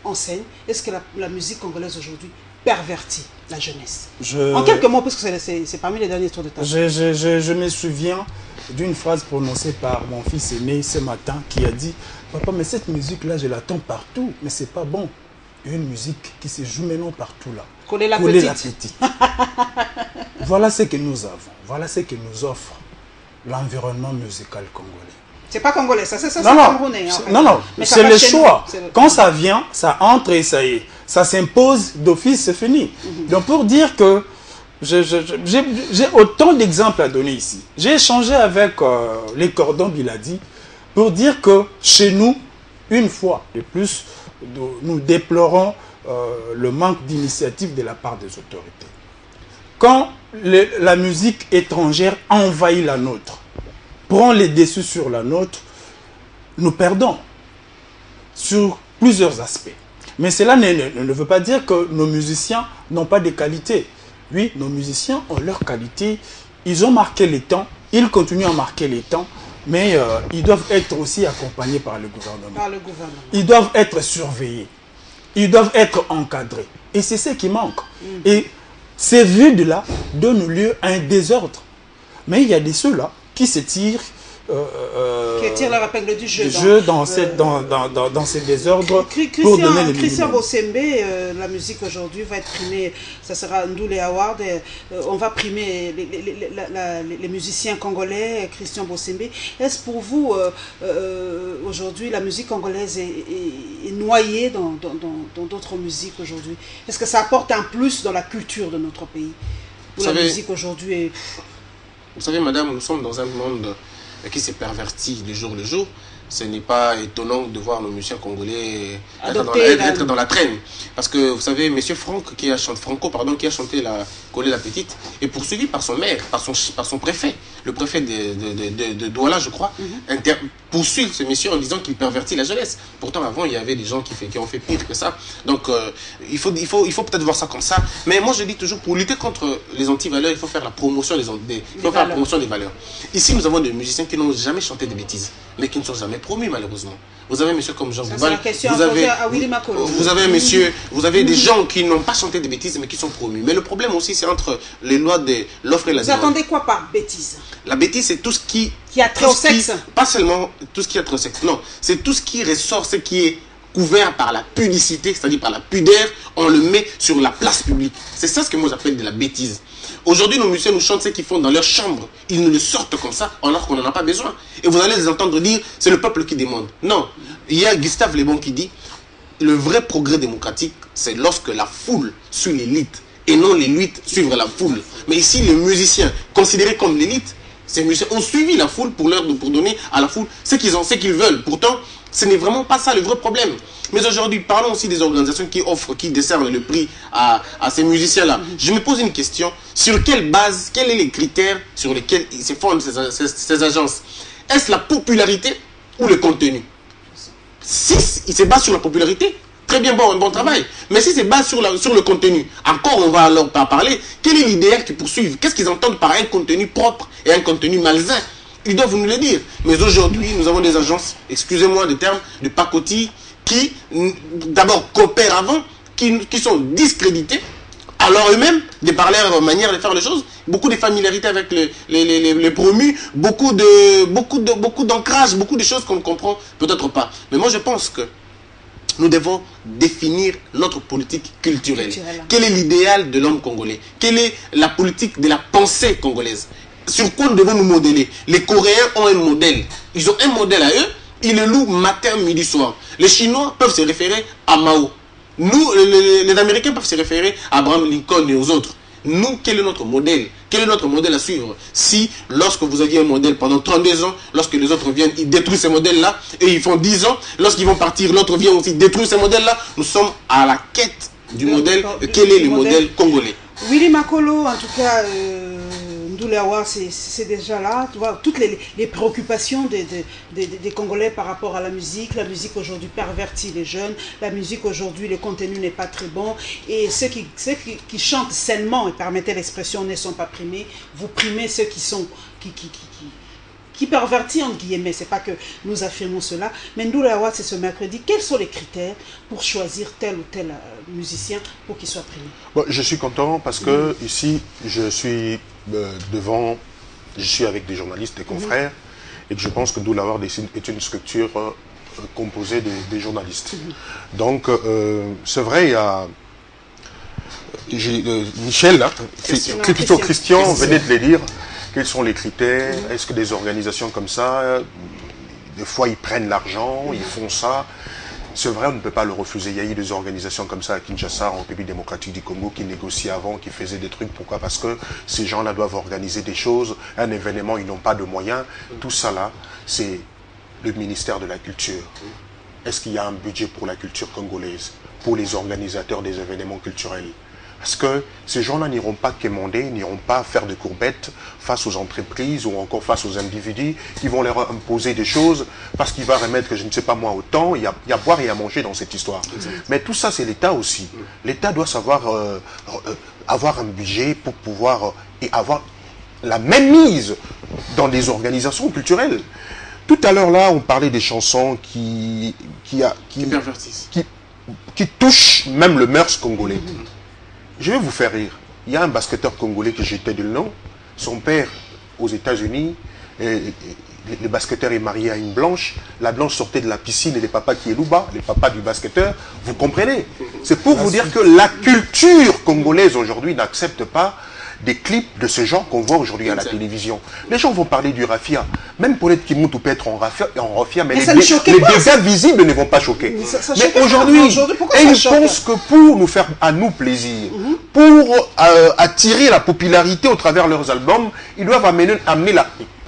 Speaker 1: enseigne? Est-ce que la musique congolaise aujourd'hui pervertit la jeunesse? En quelques mots, parce que c'est parmi les derniers tours de table.
Speaker 2: Je me souviens d'une phrase prononcée par mon fils aîné ce matin qui a dit « Papa, mais cette musique-là, je l'attends partout, mais c'est pas bon. » Il y a une musique qui se joue maintenant partout là.
Speaker 1: Coller la petite.
Speaker 2: Voilà ce que nous avons. Voilà ce que nous offre l'environnement musical congolais.
Speaker 1: C'est pas congolais, ça c'est camerounais.
Speaker 2: Non, c'est le choix. Quand ça vient, ça entre et ça y est. Ça s'impose d'office, c'est fini. Donc pour dire que j'ai autant d'exemples à donner ici. J'ai échangé avec les Cordons Biladi pour dire que chez nous, une fois de plus, nous déplorons le manque d'initiative de la part des autorités. Quand la musique étrangère envahit la nôtre, prend les dessus sur la nôtre, nous perdons sur plusieurs aspects. Mais cela ne veut pas dire que nos musiciens n'ont pas de qualité. Oui, nos musiciens ont leur qualité, ils ont marqué les temps, ils continuent à marquer les temps, mais ils doivent être aussi accompagnés par le gouvernement. Ils doivent être surveillés, ils doivent être encadrés. Et c'est ce qui manque. Et ces vides-là donnent lieu à un désordre. Mais il y a des ceux-là qui se tirent
Speaker 1: qui tire la épingle du jeu.
Speaker 2: Dans ces désordres pour donner les
Speaker 1: Christian Bossembe, la musique aujourd'hui va être primée, ça sera Ndoulé Award, on va primer les musiciens congolais, Christian Bossembe. Est-ce pour vous, aujourd'hui, la musique congolaise est noyée dans d'autres musiques aujourd'hui? Est-ce que ça apporte un plus dans la culture de notre pays? Où la musique aujourd'hui est...
Speaker 3: Vous savez, madame, nous sommes dans un monde qui s'est perverti de jour le jour. Ce n'est pas étonnant de voir nos musiciens congolais être dans la traîne. Parce que, vous savez, M. Franco, qui a chanté Collé la Petite, est poursuivi par son maire, par son préfet. Le préfet de Douala, je crois, poursuit ce monsieur en disant qu'il pervertit la jeunesse. Pourtant, avant, il y avait des gens qui ont fait pire que ça. Donc, il faut peut-être voir ça comme ça. Mais moi, je dis toujours, pour lutter contre les anti-valeurs, il faut faire la promotion des valeurs. Ici, nous avons des musiciens qui n'ont jamais chanté de bêtises, mais qui ne sont jamais promus, malheureusement. Vous avez un monsieur comme Jean Boubal, vous avez des gens qui n'ont pas chanté de bêtises, mais qui sont promus. Mais le problème aussi, c'est entre les lois de l'offre et la demande.
Speaker 1: Vous attendez quoi par bêtise?
Speaker 3: La bêtise, c'est tout ce qui
Speaker 1: a trait au sexe.
Speaker 3: Pas seulement tout ce qui a trait au sexe, non. C'est tout ce qui ressort, ce qui est couvert par la pudicité, c'est-à-dire par la pudeur, on le met sur la place publique. C'est ça ce que moi j'appelle de la bêtise. Aujourd'hui, nos musiciens nous chantent ce qu'ils font dans leur chambre. Ils nous le sortent comme ça, alors qu'on n'en a pas besoin. Et vous allez les entendre dire, c'est le peuple qui demande. Non. Il y a Gustave Le Bon qui dit, le vrai progrès démocratique, c'est lorsque la foule suit l'élite, et non l'élite suivre la foule. Mais ici, les musiciens, considérés comme l'élite, ces musiciens ont suivi la foule pour donner à la foule ce qu'ils veulent. Pourtant, ce n'est vraiment pas ça le vrai problème. Mais aujourd'hui, parlons aussi des organisations qui décernent le prix à ces musiciens-là. Je me pose une question, sur quelle base, quels sont les critères sur lesquels ils se fondent ces agences? Est-ce la popularité ou le contenu? Si ils se basent sur la popularité, très bien, bon travail. Mais si c'est basé sur le contenu, encore on va alors pas parler. Quel est l'idéal qu'ils poursuivent? Qu'est-ce qu'ils entendent par un contenu propre et un contenu malsain? Ils doivent nous le dire. Mais aujourd'hui, nous avons des agences, excusez-moi le terme, de pacotille, qui d'abord coopèrent avant, qui sont discrédités, alors eux-mêmes, de par leur manière de faire les choses, beaucoup de familiarité avec les promus, beaucoup d'ancrage, beaucoup de choses qu'on ne comprend peut-être pas. Mais moi je pense que nous devons définir notre politique culturelle. Quel est l'idéal de l'homme congolais? Quelle est la politique de la pensée congolaise? Sur quoi nous devons nous modeler? Les Coréens ont un modèle. Ils ont un modèle à eux, ils le louent matin, midi, soir. Les Chinois peuvent se référer à Mao. Nous, les Américains peuvent se référer à Abraham Lincoln et aux autres. Nous, quel est notre modèle? Quel est notre modèle à suivre? Si, lorsque vous aviez un modèle pendant 32 ans, lorsque les autres viennent, ils détruisent ces modèles-là, et ils font 10 ans, lorsqu'ils vont partir, l'autre vient aussi détruire ces modèles-là, nous sommes à la quête du modèle. Quel est le modèle congolais?
Speaker 1: Willy Makolo, en tout cas, Ndouléawa, c'est déjà là. Tu vois, toutes les préoccupations des Congolais par rapport à la musique aujourd'hui pervertit les jeunes. La musique aujourd'hui, le contenu n'est pas très bon. Et ceux qui chantent sainement, et permettez l'expression, ne sont pas primés. Vous primez ceux qui pervertit entre guillemets, c'est pas que nous affirmons cela, mais Ndouléawa, c'est ce mercredi. Quels sont les critères pour choisir tel ou tel musicien pour qu'il soit primé?
Speaker 4: Bon, je suis content parce que ici, je suis avec des journalistes, des confrères, et que je pense que Ndouléawa est une structure composée des journalistes. Donc, c'est vrai, il y a Michel, là, plutôt Christian venait de le dire. Quels sont les critères? Est-ce que des organisations comme ça, des fois ils prennent l'argent, ils font ça? C'est vrai, on ne peut pas le refuser. Il y a eu des organisations comme ça à Kinshasa, en République démocratique du Congo, qui négociaient avant, qui faisaient des trucs. Pourquoi? Parce que ces gens-là doivent organiser des choses, un événement, ils n'ont pas de moyens. Tout ça là, c'est le ministère de la Culture. Est-ce qu'il y a un budget pour la culture congolaise, pour les organisateurs des événements culturels? Parce que ces gens-là n'iront pas quémander, n'iront pas faire de courbettes face aux entreprises ou encore face aux individus qui vont leur imposer des choses parce qu'il va remettre, que je ne sais pas moi, autant. Il y a à boire et à manger dans cette histoire. Mais tout ça, c'est l'État aussi. L'État doit savoir avoir un budget pour pouvoir et avoir la même mise dans des organisations culturelles. Tout à l'heure, là, on parlait des chansons qui touchent même le mœurs congolais. Je vais vous faire rire. Il y a un basketteur congolais que j'étais du nom. Son père, aux États-Unis, le basketteur est marié à une blanche, la blanche sortait de la piscine et les papas qui est Louba, les papas du basketteur, vous comprenez? C'est pour vous dire que la culture congolaise aujourd'hui n'accepte pas des clips de ce genre qu'on voit aujourd'hui à la télévision. Les gens vont parler du raffia. Même Paulette Kimoutou peut être en raffia, mais les dégâts visibles ne vont pas choquer. Mais aujourd'hui, ils pensent que pour nous faire à nous plaisir, pour attirer la popularité au travers de leurs albums, ils doivent amener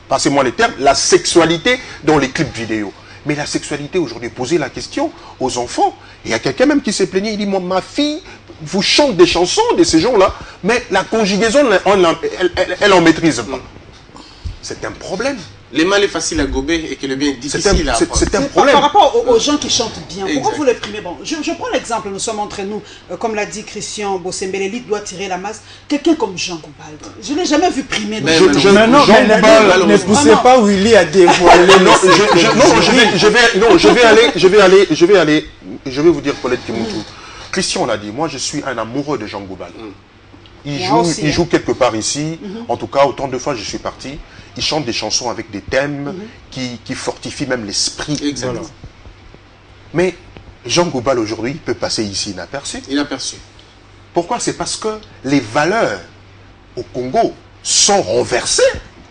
Speaker 4: passez-moi les termes, la sexualité dans les clips vidéo. Mais la sexualité aujourd'hui, poser la question aux enfants. Il y a quelqu'un même qui s'est plaigné, il dit, moi, ma fille vous chante des chansons de ces gens-là, mais la conjugaison, elle en maîtrise pas. C'est un problème.
Speaker 3: Le mal est facile à gober et que le bien est difficile à apprendre.
Speaker 4: C'est un problème.
Speaker 1: Par rapport aux gens qui chantent bien, pourquoi vous les primez? Bon, je prends l'exemple, nous sommes entre nous, comme l'a dit Christian Bossembé, l'élite doit tirer la masse. Quelqu'un comme Jean Goubald, je ne l'ai jamais vu primer.
Speaker 2: Ne poussez pas Willy à dévoiler.
Speaker 4: Je vais vous dire, Paulette Kimoutou. Christian l'a dit, moi je suis un amoureux de Jean Goubald. Il joue quelque part ici, en tout cas autant de fois je suis parti. Il chante des chansons avec des thèmes qui fortifient même l'esprit.
Speaker 3: Exactement.
Speaker 4: Mais Jean Goubald aujourd'hui, il peut passer ici inaperçu.
Speaker 3: Inaperçu.
Speaker 4: Pourquoi? C'est parce que les valeurs au Congo sont renversées.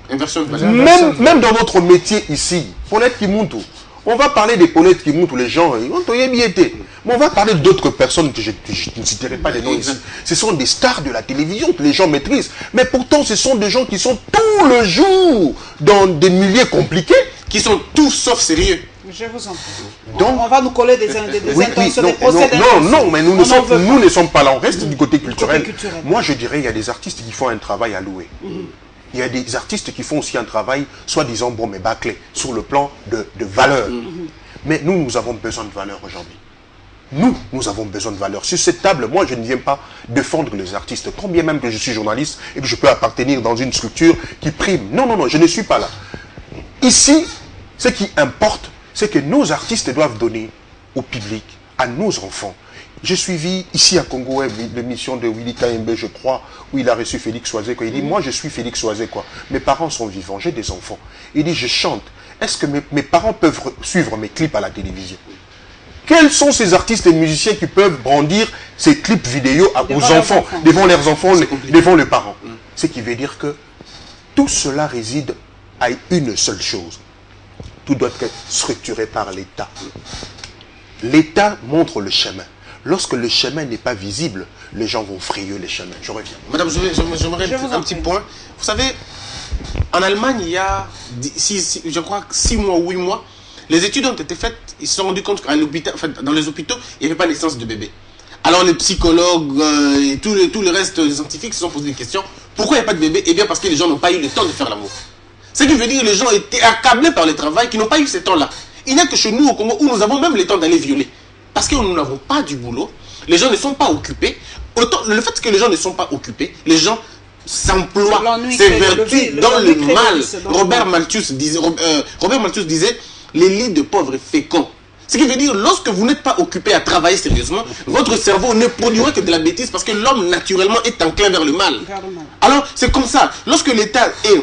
Speaker 3: Inversion de valeurs.
Speaker 4: Même dans notre métier ici, Paulette Kimoutou, on va parler des Paulette Kimoutou, les gens, ils ont bien été. Mais on va parler d'autres personnes que je ne citerai pas les noms ici. Ce sont des stars de la télévision que les gens maîtrisent. Mais pourtant, ce sont des gens qui sont tout le jour dans des milieux compliqués.
Speaker 3: Qui sont tous sauf sérieux.
Speaker 1: Je vous en prie. Donc, on va nous coller des intentions, des procès.
Speaker 4: Non, mais nous ne sommes pas là. On reste du côté culturel. Moi, je dirais il y a des artistes qui font un travail à louer. Il y a des artistes qui font aussi un travail, soi-disant, bon, mais bâclé, sur le plan de valeur. Mais nous avons besoin de valeur aujourd'hui. Nous avons besoin de valeur. Sur cette table, moi, je ne viens pas défendre les artistes. Quand bien même que je suis journaliste et que je peux appartenir dans une structure qui prime. Non, je ne suis pas là. Ici, ce qui importe, c'est que nos artistes doivent donner au public, à nos enfants. J'ai suivi ici à Congo l'émission de Willy Kaembe, je crois, où il a reçu Félix Soizé. Il dit, moi je suis Félix Soizé, quoi. Mes parents sont vivants, j'ai des enfants. Il dit, je chante. Est-ce que mes parents peuvent suivre mes clips à la télévision? Quels sont ces artistes et musiciens qui peuvent brandir ces clips vidéo aux enfants, devant leurs enfants, devant les parents? Ce qui veut dire que tout cela réside à une seule chose. Tout doit être structuré par l'État. L'État montre le chemin. Lorsque le chemin n'est pas visible, les gens vont frayer les chemins. Je reviens.
Speaker 3: Madame, j'aimerais un petit point. Vous savez, en Allemagne, il y a, je crois, 6 mois ou 8 mois, les études ont été faites, ils se sont rendus compte qu'à l'hôpital, enfin, dans les hôpitaux, il n'y avait pas de naissance de bébé. Alors les psychologues et tout le reste des scientifiques se sont posé des questions. Pourquoi il n'y a pas de bébé? Eh bien parce que les gens n'ont pas eu le temps de faire l'amour. Ce qui veut dire que les gens étaient accablés par le travail, qui n'ont pas eu ce temps-là. Il n'y a que chez nous au Congo où nous avons même le temps d'aller violer. Parce que nous n'avons pas du boulot, les gens ne sont pas occupés. Autant, le fait que les gens ne sont pas occupés, les gens s'emploient, s'évertuent dans le mal. Robert Malthus disait, les lits de pauvres féconds. Ce qui veut dire, lorsque vous n'êtes pas occupé à travailler sérieusement, votre cerveau ne produira que de la bêtise parce que l'homme naturellement est enclin vers le mal. Alors, c'est comme ça. Lorsque l'État et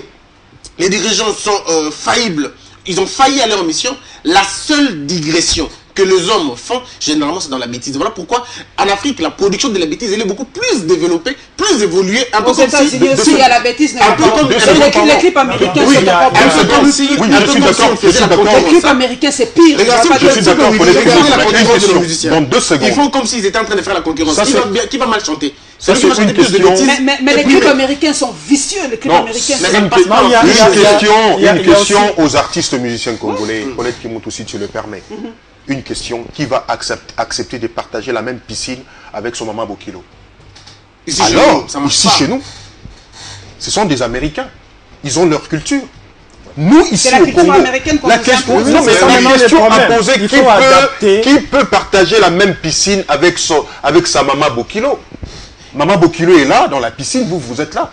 Speaker 3: les dirigeants sont faillibles, ils ont failli à leur mission, la seule digression que les hommes font, généralement, c'est dans la bêtise. Voilà pourquoi, en Afrique, la production de la bêtise, elle est beaucoup plus développée, plus évoluée. Un peu
Speaker 1: comme si... il y a la bêtise, un peu comme les clips américains.
Speaker 4: Oui, je suis d'accord.
Speaker 1: Les clips américains, c'est pire.
Speaker 4: Je suis d'accord. Dans 2 secondes.
Speaker 3: Ils font comme s'ils étaient en train de faire la concurrence. Qui va mal chanter?
Speaker 1: Mais les clips américains sont vicieux. Les clips américains,
Speaker 4: une question aux artistes musiciens congolais. Paulette Kimoutou, si tu le permets. Une question, qui va accepter de partager la même piscine avec son maman Bokilo? Alors, ici chez nous, ce sont des Américains. Ils ont leur culture. Nous, ici au Congo, la question à poser, qui peut partager la même piscine avec sa maman Bokilo? Maman Bokilo est là, dans la piscine, vous êtes là.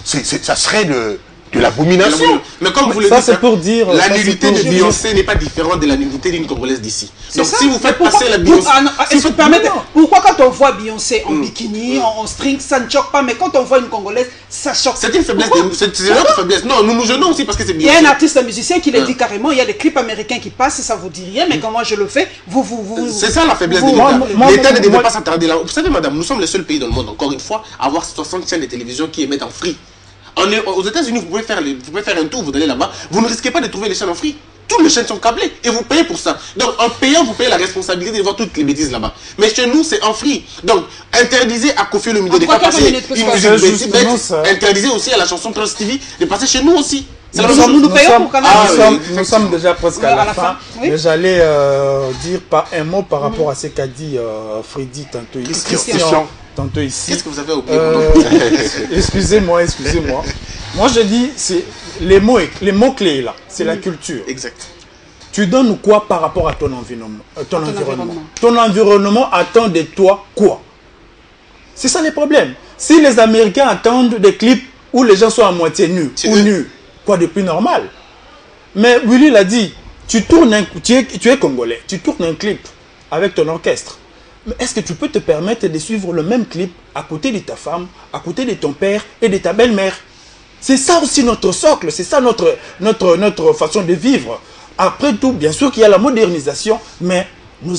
Speaker 4: Ça serait de de l'abomination.
Speaker 3: Mais comme vous le
Speaker 2: dites,
Speaker 3: c'est
Speaker 2: pour dire
Speaker 3: la nullité de Beyoncé n'est pas différente de la nullité d'une Congolaise d'ici. Donc
Speaker 1: ça?
Speaker 3: si vous faites passer la Beyoncé...
Speaker 1: Est-ce que vous permettez, pourquoi quand on voit Beyoncé en bikini, en string, ça ne choque pas, mais quand on voit une Congolaise, ça choque?
Speaker 3: C'est une faiblesse, c'est notre faiblesse. Non, nous nous gênons aussi parce que c'est Beyoncé.
Speaker 1: Il y a un artiste, un musicien qui le dit carrément, il y a des clips américains qui passent et ça vous dit rien, mais quand moi je le fais, c'est
Speaker 3: ça la faiblesse de l'État. L'État ne devrait pas s'attarder là. Vous savez madame, nous sommes le seul pays dans le monde, encore une fois, à avoir 60 chaînes de télévision qui émettent en free. Aux États-Unis, vous pouvez faire un tour, vous allez là-bas, vous ne risquez pas de trouver les chaînes en free. Toutes les chaînes sont câblées et vous payez pour ça. Donc en payant, vous payez la responsabilité de voir toutes les bêtises là-bas. Mais chez nous, c'est en free. Donc interdisez à Kofi Olomide de passer une musique bête. Interdisez aussi à la chanson Prince TV de passer chez nous aussi.
Speaker 1: Nous payons pour Canal.
Speaker 2: Nous sommes déjà presque à la fin. Mais j'allais dire un mot par rapport à ce qu'a dit Freddy tantôt ici.
Speaker 3: Christian.
Speaker 2: Tantôt ici.
Speaker 3: Qu'est-ce que vous avez au pied
Speaker 2: Excusez-moi. Moi je dis, c'est les mots clés là, c'est la culture.
Speaker 3: Exact.
Speaker 2: Tu donnes quoi par rapport à ton environnement? Ton environnement attend de toi quoi? C'est ça les problèmes. Si les Américains attendent des clips où les gens sont à moitié nus ou nus, quoi de plus normal? Mais Willy l'a dit, tu es congolais, tu tournes un clip avec ton orchestre. Mais est-ce que tu peux te permettre de suivre le même clip à côté de ta femme, à côté de ton père et de ta belle-mère? C'est ça aussi notre socle, c'est ça notre façon de vivre. Après tout, bien sûr qu'il y a la modernisation, mais nous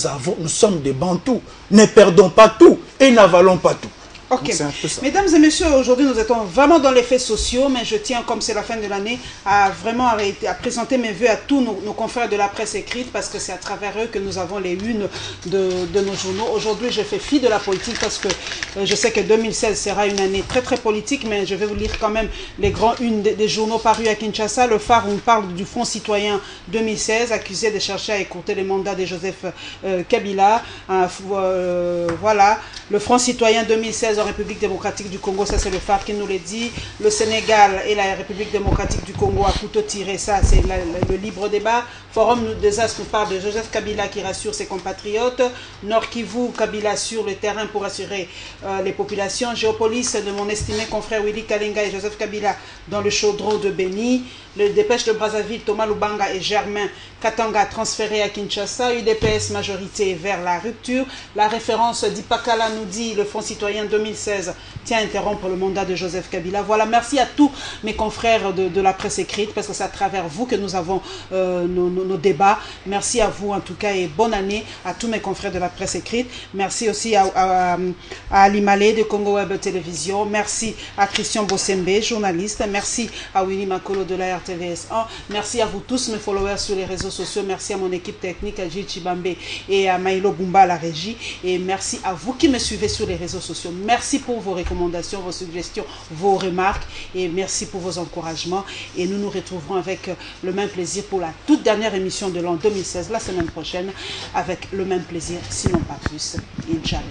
Speaker 2: sommes des Bantous. Ne perdons pas tout et n'avalons pas tout.
Speaker 1: Ok. Mesdames et messieurs, aujourd'hui nous étions vraiment dans les faits sociaux, mais je tiens, comme c'est la fin de l'année, à vraiment à présenter mes vœux à tous nos confrères de la presse écrite, parce que c'est à travers eux que nous avons les unes de nos journaux. Aujourd'hui, je fais fi de la politique parce que je sais que 2016 sera une année très très politique, mais je vais vous lire quand même les grands unes des journaux parus à Kinshasa. Le Phare, on parle du Front citoyen 2016, accusé de chercher à écourter les mandats de Joseph Kabila. Voilà, le Front citoyen 2016 en République démocratique du Congo, ça c'est le Phare qui nous le dit. Le Sénégal et la République démocratique du Congo à couteau tiré, ça c'est le libre débat. Forum des As nous parle de Joseph Kabila qui rassure ses compatriotes. Nord Kivu, Kabila sur le terrain pour assurer les populations. Géopolis de mon estimé confrère Willy Kalenga et Joseph Kabila dans le chaudron de Beni. Le Dépêche de Brazzaville, Thomas Lubanga et Germain Katanga transférés à Kinshasa. UDPS majorité vers la rupture. La référence d'Ipakala nous dit le Front citoyen 2016 tient à interrompre le mandat de Joseph Kabila. Voilà, merci à tous mes confrères de la presse écrite parce que c'est à travers vous que nous avons nos débats. Merci à vous en tout cas et bonne année à tous mes confrères de la presse écrite. Merci aussi à Ali Malé de Congo Web Télévision. Merci à Christian Bossembe, journaliste. Merci à Willy Makolo de la RTVS 1. Merci à vous tous mes followers sur les réseaux sociaux. Merci à mon équipe technique, à Gilles Chibambe et à Maïlo Bumba à la régie. Et merci à vous qui me suivez sur les réseaux sociaux. Merci pour vos recommandations, vos suggestions, vos remarques et merci pour vos encouragements. Et nous nous retrouverons avec le même plaisir pour la toute dernière émission de l'an 2016, la semaine prochaine, avec le même plaisir, sinon pas plus. Inch'Allah.